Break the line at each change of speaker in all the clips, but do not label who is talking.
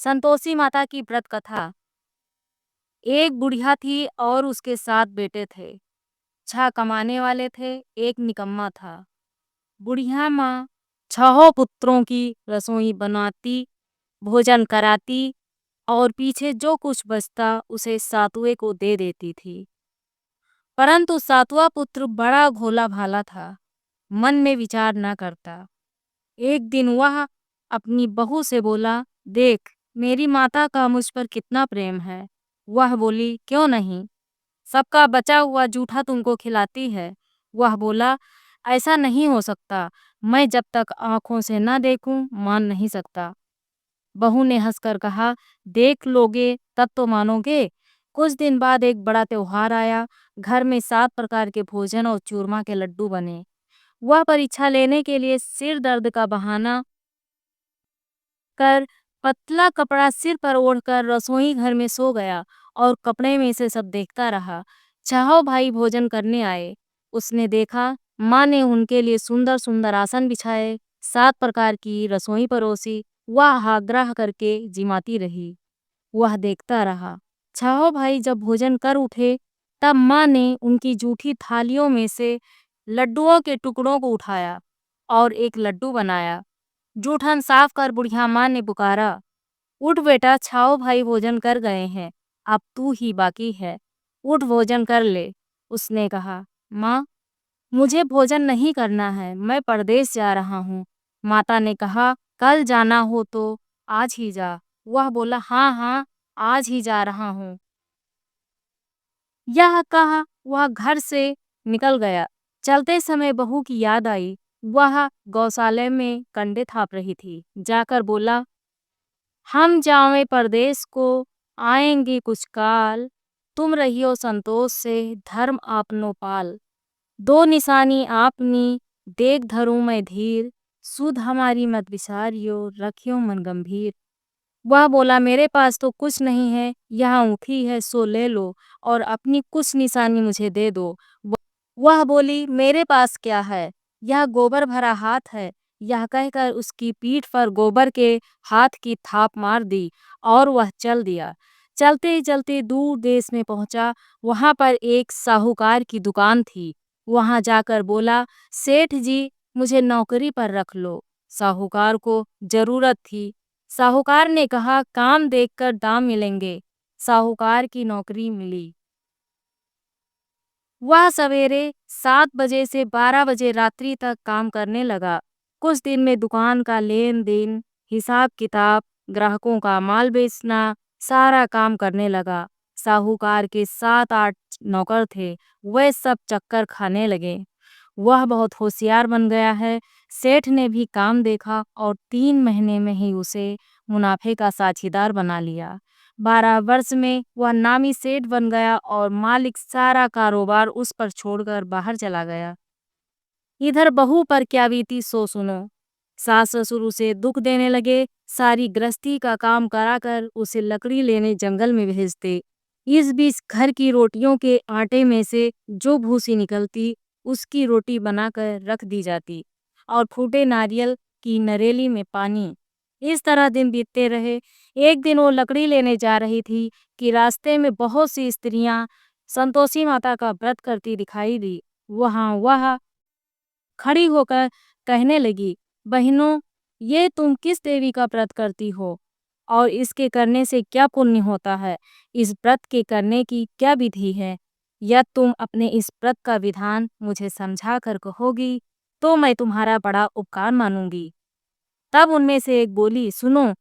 संतोषी माता की व्रत कथा। एक बुढ़िया थी और उसके 7 बेटे थे। 6 कमाने वाले थे, एक निकम्मा था। बुढ़िया माँ 6 पुत्रों की रसोई बनाती, भोजन कराती और पीछे जो कुछ बचता उसे सातवें को दे देती थी। परंतु 7वां पुत्र बड़ा भोला भाला था, मन में विचार न करता। एक दिन वह अपनी बहू से बोला, देख मेरी माता का मुझ पर कितना प्रेम है। वह बोली, क्यों नहीं, सबका बचा हुआ जूठा तुमको खिलाती है। वह बोला, ऐसा नहीं हो सकता, मैं जब तक आंखों से न देखूं मान नहीं सकता। बहू ने हंसकर कहा, देख लोगे तब तो मानोगे। कुछ दिन बाद एक बड़ा त्योहार आया। घर में 7 प्रकार के भोजन और चूरमा के लड्डू बने। वह परीक्षा लेने के लिए सिर दर्द का बहाना कर पतला कपड़ा सिर पर ओढ़कर रसोई घर में सो गया और कपड़े में से सब देखता रहा। चारों भाई भोजन करने आए। उसने देखा माँ ने उनके लिए सुंदर सुंदर आसन बिछाए, 7 प्रकार की रसोई परोसी। वह आग्रह करके जिमाती रही। वह देखता रहा। चारों भाई जब भोजन कर उठे तब माँ ने उनकी जूठी थालियों में से लड्डुओं के टुकड़ों को उठाया और एक लड्डू बनाया। जूठन साफ कर बुढ़िया माँ ने पुकारा, उठ बेटा, 6 भाई भोजन कर गए हैं, अब तू ही बाकी है, उठ भोजन कर ले। उसने कहा, माँ मुझे भोजन नहीं करना है, मैं परदेश जा रहा हूँ। माता ने कहा, कल जाना हो तो आज ही जा। वह बोला, हाँ हाँ आज ही जा रहा हूँ। यह कहा वह घर से निकल गया। चलते समय बहू की याद आई। वह गौशाले में कंडे थाप रही थी। जाकर बोला, हम जावें परदेस को, आएंगे कुछ काल, तुम रहियो संतोष से, धर्म आपनो पाल। 2 निशानी आपनी, देख धरूं मैं धीर, सुध हमारी मत विसारियो, रखियो मन गंभीर। वह बोला, मेरे पास तो कुछ नहीं है, यहाँ ऊँखी है सो ले लो और अपनी कुछ निशानी मुझे दे दो। वह बोली, मेरे पास क्या है, यह गोबर भरा हाथ है। यह कहकर उसकी पीठ पर गोबर के हाथ की थाप मार दी और वह चल दिया। चलते ही चलते दूर देश में पहुंचा। वहां पर एक साहूकार की दुकान थी। वहां जाकर बोला, सेठ जी मुझे नौकरी पर रख लो। साहूकार को जरूरत थी। साहूकार ने कहा, काम देखकर दाम मिलेंगे। साहूकार की नौकरी मिली। वह सवेरे 7 बजे से 12 बजे रात्रि तक काम करने लगा। कुछ दिन में दुकान का लेन देन, हिसाब किताब, ग्राहकों का माल बेचना, सारा काम करने लगा। साहूकार के 7-8 नौकर थे, वे सब चक्कर खाने लगे। वह बहुत होशियार बन गया है। सेठ ने भी काम देखा और 3 महीने में ही उसे मुनाफे का साझीदार बना लिया। 12 वर्ष में वह नामी सेठ बन गया और मालिक सारा कारोबार उस पर छोड़कर बाहर चला गया। इधर बहू पर क्या बीती सो सुनो। सास ससुर उसे दुख देने लगे। सारी गृहस्थी का काम कराकर उसे लकड़ी लेने जंगल में भेजते। इस बीच घर की रोटियों के आटे में से जो भूसी निकलती उसकी रोटी बनाकर रख दी जाती और फूटे नारियल की नरेली में पानी। इस तरह दिन बीतते रहे। एक दिन वो लकड़ी लेने जा रही थी कि रास्ते में बहुत सी स्त्रियां संतोषी माता का व्रत करती दिखाई दी। वहां वह खड़ी होकर कहने लगी, बहनों ये तुम किस देवी का व्रत करती हो और इसके करने से क्या पुण्य होता है? इस व्रत के करने की क्या विधि है? यदि तुम अपने इस व्रत का विधान मुझे समझा कर कहोगी तो मैं तुम्हारा बड़ा उपकार मानूंगी। तब उनमें से एक बोली, सुनो,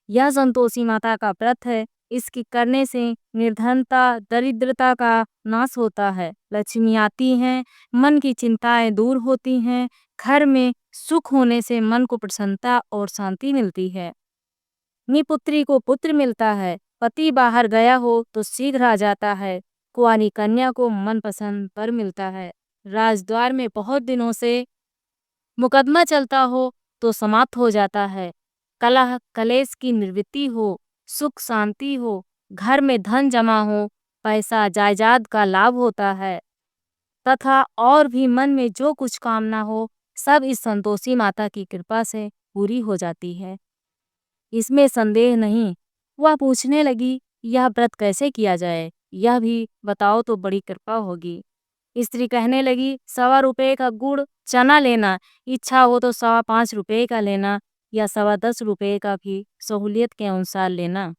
यह संतोषी माता का व्रत है। इसके करने से निर्धनता, दरिद्रता का नाश होता है, लक्ष्मी आती हैं, मन की चिंताएं दूर होती हैं, घर में सुख होने से मन को प्रसन्नता और शांति मिलती है। निपुत्री को पुत्र मिलता है, पति बाहर गया हो तो शीघ्र आ जाता है, कुंवारी कन्या को मनपसंद वर मिलता है, राजद्वार में बहुत दिनों से मुकदमा चलता हो तो समाप्त हो जाता है, कलह कलेश की निवृत्ति हो, सुख शांति हो, घर में धन जमा हो, पैसा जायदाद का लाभ होता है तथा और भी मन में जो कुछ कामना हो सब इस संतोषी माता की कृपा से पूरी हो जाती है। इसमें संदेह नहीं। वह पूछने लगी, यह व्रत कैसे किया जाए, यह भी बताओ तो बड़ी कृपा होगी। स्त्री कहने लगी, 1.25 का गुड़ चना लेना, इच्छा हो तो 5.25 का लेना या 10.25 का भी सहूलियत के अनुसार लेना।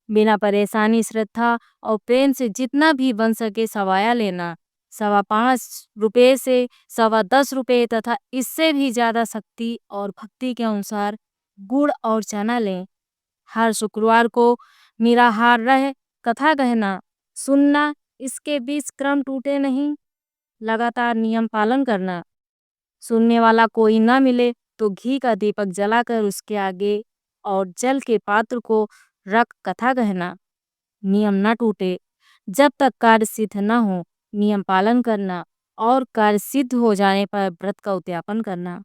बिना परेशानी, श्रद्धा और प्रेम से जितना भी बन सके सवाया लेना। 5.25 से 10.25 तथा इससे भी ज़्यादा शक्ति और भक्ति के अनुसार गुड़ और चना लें। हर शुक्रवार को निराहार रह कथा कहना, सुनना, इसके बीच क्रम टूटे नहीं, लगातार नियम पालन करना। सुनने वाला कोई न मिले तो घी का दीपक जलाकर उसके आगे और जल के पात्र को रख कथा कहना। नियम न टूटे जब तक कार्य सिद्ध न हो, नियम पालन करना और कार्य सिद्ध हो जाने पर व्रत का उद्यापन करना।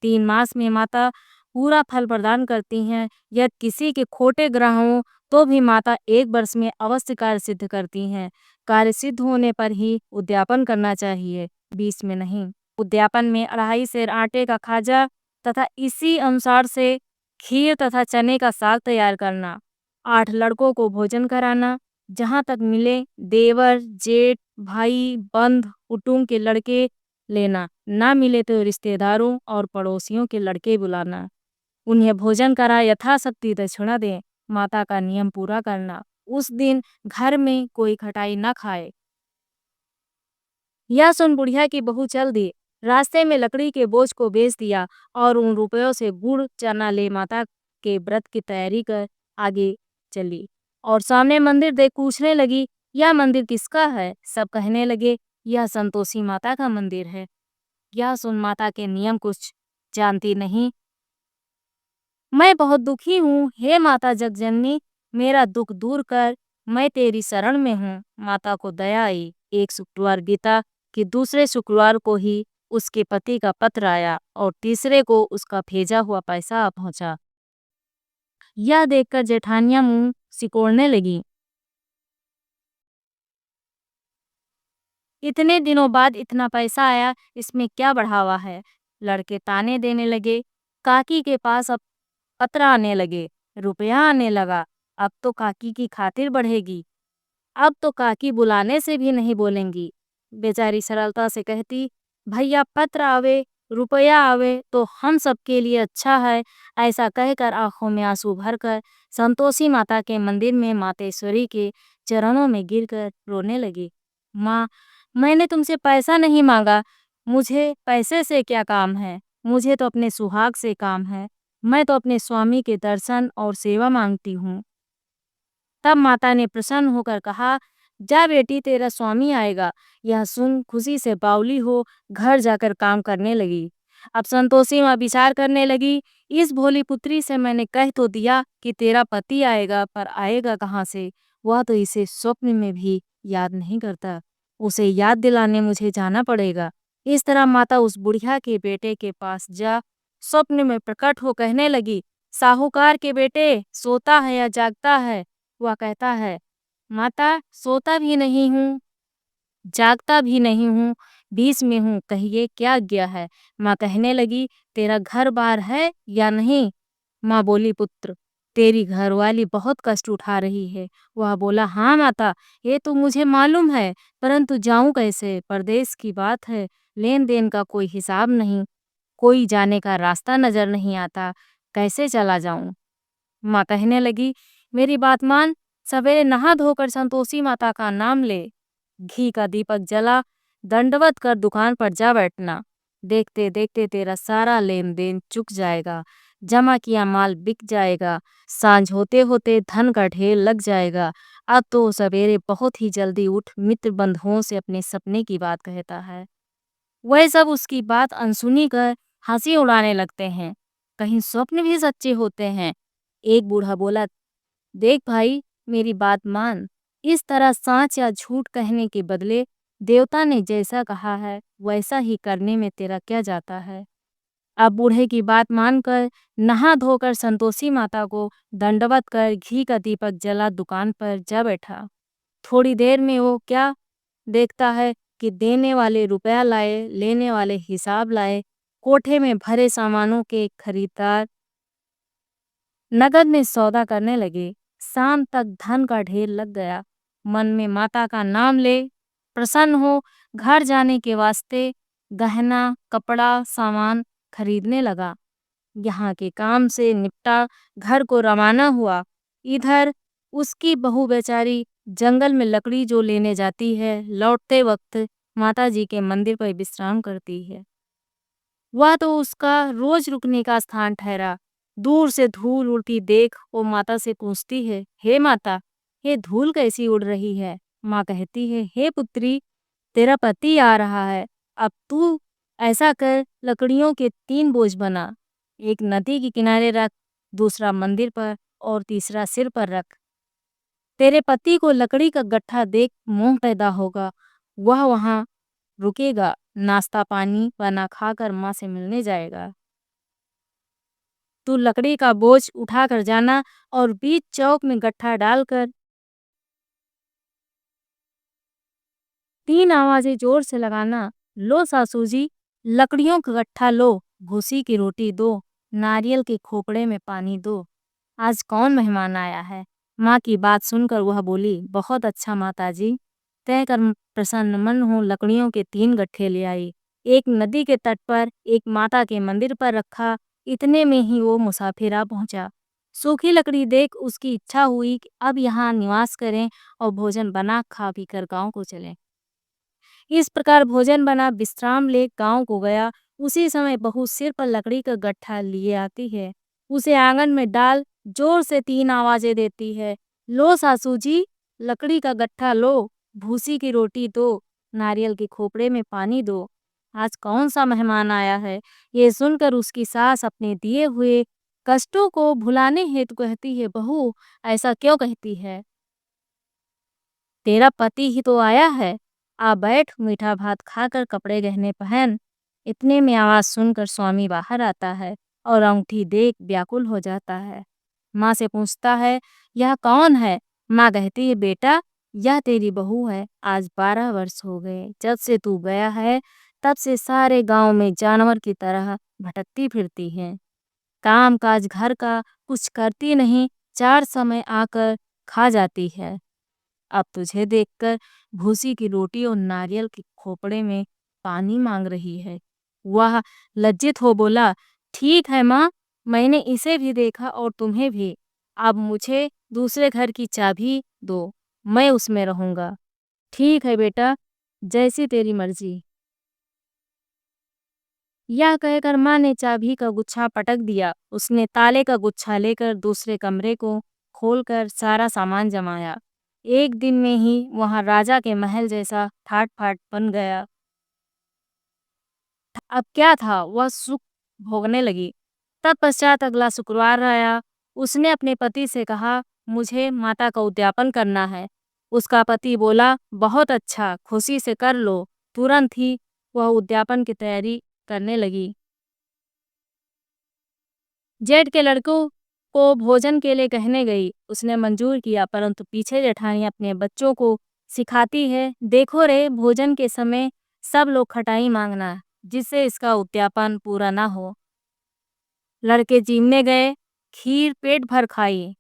3 मास में माता पूरा फल प्रदान करती हैं। यदि किसी के खोटे ग्रह हों तो भी माता 1 वर्ष में अवश्य कार्य सिद्ध करती हैं। कार्य सिद्ध होने पर ही उद्यापन करना चाहिए, बीच में नहीं। उद्यापन में 2.5 सेर आटे का खाजा तथा इसी अनुसार से खीर तथा चने का साग तैयार करना। 8 लड़कों को भोजन कराना, जहाँ तक मिले देवर, जेठ, भाई, बंध, कुटुंब के लड़के लेना, ना मिले तो रिश्तेदारों और पड़ोसियों के लड़के बुलाना। उन्हें भोजन करा यथाशक्ति दक्षिणा दें। माता का नियम पूरा करना, उस दिन घर में कोई खटाई न खाए। यह सुन बुढ़िया की बहू चल दी। रास्ते में लकड़ी के बोझ को बेच दिया और उन रुपयों से गुड़ चना ले माता के व्रत की तैयारी कर आगे चली और सामने मंदिर देख पूछने लगी, यह मंदिर किसका है? सब कहने लगे, यह संतोषी माता का मंदिर है। यह सुन माता के नियम कुछ जानती नहीं। मैं बहुत दुखी हूँ, हे माता जगजननी, मेरा दुख दूर कर, मैं तेरी शरण में हूँ। माता को दया आई। एक शुक्रवार बीता कि दूसरे शुक्रवार को ही उसके पति का पत्र आया और तीसरे को उसका भेजा हुआ पैसा आ पहुंचा। यह देखकर जेठानियां मुंह सिकोड़ने लगी। इतने दिनों बाद इतना पैसा आया, इसमें क्या बढ़ावा है? लड़के ताने देने लगे। काकी के पास अब पत्र आने लगे, रुपया आने लगा। अब तो काकी की खातिर बढ़ेगी। अब तो काकी बुलाने से भी नहीं बोलेंगी। बेचारी सरलता से कहती, भैया पत्र आवे, रुपया आवे तो हम सबके लिए अच्छा है। ऐसा कहकर आंखों में आंसू भरकर संतोषी माता के मंदिर में मातेश्वरी के चरणों में गिरकर रोने लगी। माँ, मैंने तुमसे पैसा नहीं मांगा, मुझे पैसे से क्या काम है? मुझे तो अपने सुहाग से काम है। मैं तो अपने स्वामी के दर्शन और सेवा मांगती हूँ। तब माता ने प्रसन्न होकर कहा, जा बेटी, तेरा स्वामी आएगा। यह सुन खुशी से बावली हो घर जाकर काम करने लगी। अब संतोषी माँ विचार करने लगी, इस भोली पुत्री से मैंने कह तो दिया कि तेरा पति आएगा, पर आएगा कहाँ से? वह तो इसे स्वप्न में भी याद नहीं करता। उसे याद दिलाने मुझे जाना पड़ेगा। इस तरह माता उस बुढ़िया के बेटे के पास जा स्वप्न में प्रकट हो कहने लगी, साहूकार के बेटे, सोता है या जागता है? वह कहता है, माता सोता भी नहीं हूँ, जागता भी नहीं हूँ, बीच में हूँ, कहिए क्या आज्ञा है? माँ कहने लगी, तेरा घर बार है या नहीं? माँ बोली, पुत्र, तेरी घरवाली बहुत कष्ट उठा रही है। वह बोला, हाँ माता, ये तो मुझे मालूम है, परंतु जाऊं कैसे? परदेश की बात है, लेन देन का कोई हिसाब नहीं, कोई जाने का रास्ता नजर नहीं आता, कैसे चला जाऊं? माँ कहने लगी, मेरी बात मान, सवेरे नहा धोकर संतोषी माता का नाम ले, घी का दीपक जला, दंडवत कर दुकान पर जा बैठना। देखते देखते तेरा सारा लेन देन चुक जाएगा, जमा किया माल बिक जाएगा, सांझ होते होते धन का ढेर लग जाएगा। अब तो सवेरे बहुत ही जल्दी उठ मित्र बंधुओं से अपने सपने की बात कहता है। वह सब उसकी बात अनसुनी कर हंसी उड़ाने लगते हैं। कहीं स्वप्न भी सच्चे होते हैं। एक बूढ़ा बोला, देख भाई, मेरी बात मान, इस तरह सच या झूठ कहने के बदले देवता ने जैसा कहा है वैसा ही करने में तेरा क्या जाता है? अब बूढ़े की बात मानकर नहा धोकर संतोषी माता को दंडवत कर घी का दीपक जला दुकान पर जा बैठा। थोड़ी देर में वो क्या देखता है कि देने वाले रुपया लाए, लेने वाले हिसाब लाए। कोठे में भरे सामानों के खरीदार नगद में सौदा करने लगे। शाम तक धन का ढेर लग गया। मन में माता का नाम ले प्रसन्न हो घर जाने के वास्ते गहना, कपड़ा, सामान खरीदने लगा। यहाँ के काम से निपटा घर को रवाना हुआ। इधर उसकी बहू बेचारी जंगल में लकड़ी जो लेने जाती है, लौटते वक्त माताजी के मंदिर पर विश्राम करती है। वह तो उसका रोज रुकने का स्थान ठहरा। दूर से धूल उड़ती देख वो माता से पूछती है, हे माता, ये धूल कैसी उड़ रही है? माँ कहती है, हे पुत्री, तेरा पति आ रहा है। अब तू ऐसा कर, लकड़ियों के 3 बोझ बना। एक नदी के किनारे रख, दूसरा मंदिर पर और तीसरा सिर पर रख। तेरे पति को लकड़ी का गट्ठा देख मोह पैदा होगा। वह वहाँ रुकेगा, नाश्ता पानी बना खाकर माँ से मिलने जाएगा। तू लकड़ी का बोझ उठा कर जाना और बीच चौक में गट्ठा डालकर 3 आवाजें जोर से लगाना। लो सासू जी, लकड़ियों का गट्ठा लो, भूसी की रोटी दो, नारियल के खोपड़े में पानी दो। आज कौन मेहमान आया है? माँ की बात सुनकर वह बोली, बहुत अच्छा माताजी। तय कर प्रसन्न मन हो लकड़ियों के 3 गट्ठे ले आई। एक नदी के तट पर, एक माता के मंदिर पर रखा। इतने में ही वो मुसाफिर आ पहुंचा। सूखी लकड़ी देख उसकी इच्छा हुई कि अब यहाँ निवास करें और भोजन बना खा पी कर गाँव को चलें। इस प्रकार भोजन बना विश्राम ले गाँव को गया। उसी समय बहू सिर पर लकड़ी का गट्ठा लिए आती है। उसे आंगन में डाल जोर से 3 आवाजें देती है। लो सासू जी, लकड़ी का गट्ठा लो, भूसी की रोटी दो, नारियल के खोपड़े में पानी दो। आज कौन सा मेहमान आया है? ये सुनकर उसकी सास अपने दिए हुए कष्टों को भुलाने हेतु कहती है, बहू ऐसा क्यों कहती है? तेरा पति ही तो आया है। आ बैठ, मीठा भात खाकर कपड़े गहने पहन। इतने में आवाज सुनकर स्वामी बाहर आता है और अंगूठी देख व्याकुल हो जाता है। माँ से पूछता है, यह कौन है? माँ कहती है, बेटा यह तेरी बहू है। आज 12 वर्ष हो गए जब से तू गया है, तब से सारे गांव में जानवर की तरह भटकती फिरती है। काम काज घर का कुछ करती नहीं, 4 समय आकर खा जाती है। अब तुझे देखकर भूसी की रोटी और नारियल के खोपड़े में पानी मांग रही है। वह लज्जित हो बोला, ठीक है माँ, मैंने इसे भी देखा और तुम्हें भी। अब मुझे दूसरे घर की चाबी दो, मैं उसमें रहूंगा। ठीक है बेटा, जैसी तेरी मर्जी। यह कहकर माँ ने चाबी का गुच्छा पटक दिया। उसने ताले का गुच्छा लेकर दूसरे कमरे को खोलकर सारा सामान जमाया। एक दिन में ही वहां राजा के महल जैसा ठाट बाट बन गया। अब क्या था, वह सुख भोगने लगी। तत्पश्चात अगला शुक्रवार आया। उसने अपने पति से कहा, मुझे माता का उद्यापन करना है। उसका पति बोला, बहुत अच्छा, खुशी से कर लो। तुरंत ही वह उद्यापन की तैयारी करने लगी। जेठ के लड़कों को भोजन के लिए कहने गई। उसने मंजूर किया, परंतु पीछे जेठानी अपने बच्चों को सिखाती है, देखो रे, भोजन के समय सब लोग खटाई मांगना, जिससे इसका उद्यापन पूरा ना हो। लड़के जीमने गए, खीर पेट भर खाई,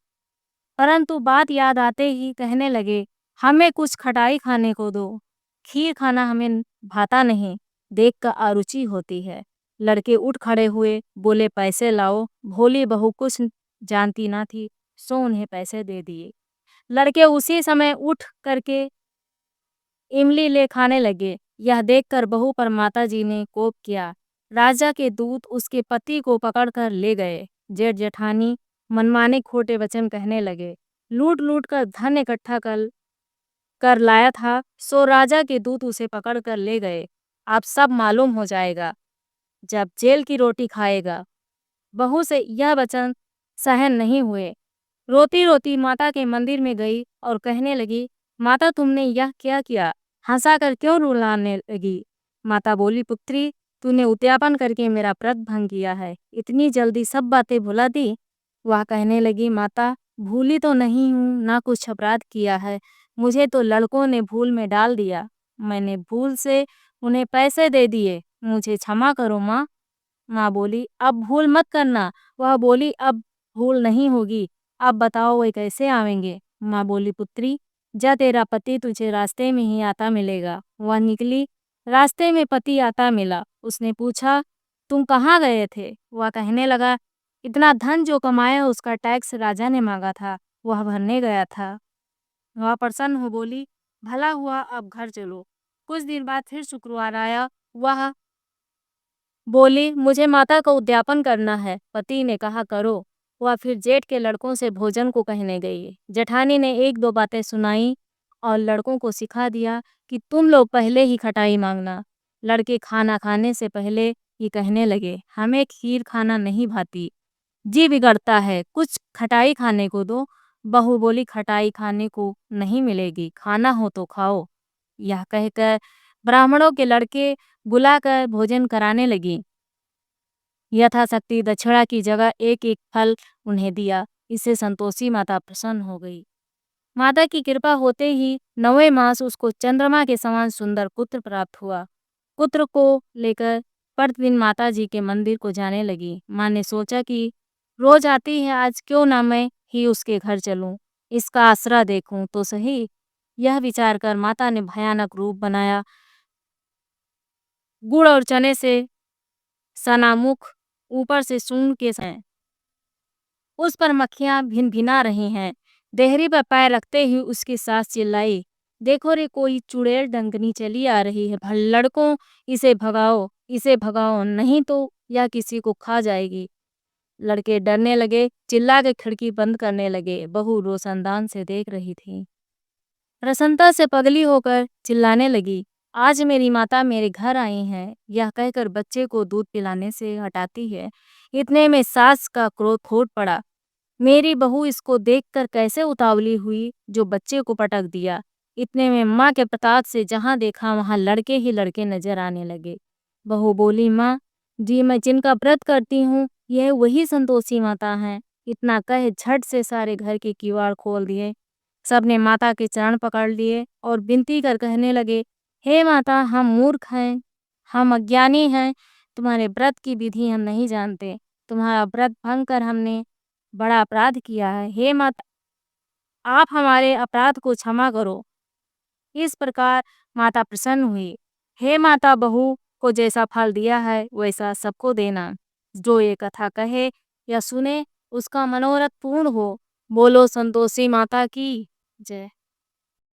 परंतु बात याद आते ही कहने लगे, हमें कुछ खटाई खाने को दो। खीर खाना हमें भाता नहीं, देखकर अरुचि होती है। लड़के उठ खड़े हुए, बोले, पैसे लाओ। भोली बहू कुछ जानती ना थी, सो उन्हें पैसे दे दिए। लड़के उसी समय उठ करके इमली ले खाने लगे। यह देखकर बहू पर माताजी ने कोप किया। राजा के दूत उसके पति को पकड़कर ले गए। जेठ जेठानी मनमाने खोटे वचन कहने लगे। लूट लूट कर धन इकट्ठा कर कर लाया था, सो राजा के दूत उसे पकड़ कर ले गए। अब सब मालूम हो जाएगा जब जेल की रोटी खाएगा। बहू से यह वचन सहन नहीं हुए। रोती रोती माता के मंदिर में गई और कहने लगी, माता तुमने यह क्या किया? हंसाकर क्यों रुलाने लगी? माता बोली, पुत्री, तूने उद्यापन करके मेरा व्रत भंग किया है, इतनी जल्दी सब बातें भुला दी। वह कहने लगी, माता भूली तो नहीं हूँ, ना कुछ अपराध किया है, मुझे तो लड़कों ने भूल में डाल दिया। मैंने भूल से उन्हें पैसे दे दिए, मुझे क्षमा करो माँ। माँ बोली, अब भूल मत करना। वह बोली, अब भूल नहीं होगी, अब बताओ वे कैसे आवेंगे? माँ बोली, पुत्री, जा तेरा पति तुझे रास्ते में ही आता मिलेगा। वह निकली, रास्ते में पति आता मिला। उसने पूछा, तुम कहाँ गए थे? वह कहने लगा, इतना धन जो कमाया उसका टैक्स राजा ने मांगा था, वह भरने गया था। वह प्रसन्न हो बोली, भला हुआ, अब घर चलो। कुछ दिन बाद फिर शुक्रवार आया। वह बोली, मुझे माता का उद्यापन करना है। पति ने कहा, करो। वह फिर जेठ के लड़कों से भोजन को कहने गई। जेठानी ने एक दो बातें सुनाई और लड़कों को सिखा दिया कि तुम लोग पहले ही खटाई मांगना। लड़के खाना खाने से पहले ही कहने लगे, हमें खीर खाना नहीं भाती, जी बिगड़ता है, कुछ खटाई खाने को दो। बहू बोली, खटाई खाने को नहीं मिलेगी, खाना हो तो खाओ। यह कहकर ब्राह्मणों के लड़के बुलाकर भोजन कराने लगी। यथाशक्ति दक्षिणा की जगह एक एक फल उन्हें दिया। इससे संतोषी माता प्रसन्न हो गई। माता की कृपा होते ही 9वें मास उसको चंद्रमा के समान सुंदर पुत्र प्राप्त हुआ। पुत्र को लेकर प्रतिदिन माता जी के मंदिर को जाने लगी। माँ ने सोचा कि रोज आती है, आज क्यों ना मैं ही उसके घर चलूं, इसका आसरा देखूं तो सही। यह विचार कर माता ने भयानक रूप बनाया। गुड़ और चने से सनामुख, ऊपर से सूंड के हैं, उस पर मक्खियां भिनभिना रही हैं। देहरी पर पैर रखते ही उसकी सास चिल्लाई, देखो रे, कोई चुड़ैल डंगनी चली आ रही है, भल लड़कों, इसे भगाओ, नहीं तो यह किसी को खा जाएगी। लड़के डरने लगे, चिल्ला के खिड़की बंद करने लगे। बहू रोशनदान से देख रही थी। प्रसन्नता से पगली होकर चिल्लाने लगी, आज मेरी माता मेरे घर आई हैं। यह कहकर बच्चे को दूध पिलाने से हटाती है। इतने में सास का क्रोध फूट पड़ा, मेरी बहू इसको देखकर कैसे उतावली हुई जो बच्चे को पटक दिया। इतने में माँ के प्रताप से जहाँ देखा वहाँ लड़के ही लड़के नजर आने लगे। बहू बोली, माँ जी, मैं जिनका व्रत करती हूँ यह वही संतोषी माता हैं। इतना कहे झट से सारे घर के किवाड़ खोल दिए। सबने माता के चरण पकड़ लिए और विनती कर कहने लगे, हे माता, हम मूर्ख हैं, हम अज्ञानी हैं, तुम्हारे व्रत की विधि हम नहीं जानते। तुम्हारा व्रत भंग कर हमने बड़ा अपराध किया है। हे माता, आप हमारे अपराध को क्षमा करो। इस प्रकार माता प्रसन्न हुई। हे माता, बहू को जैसा फल दिया है वैसा सबको देना। जो ये कथा कहे या सुने उसका मनोरथ पूर्ण हो। बोलो संतोषी माता की जय।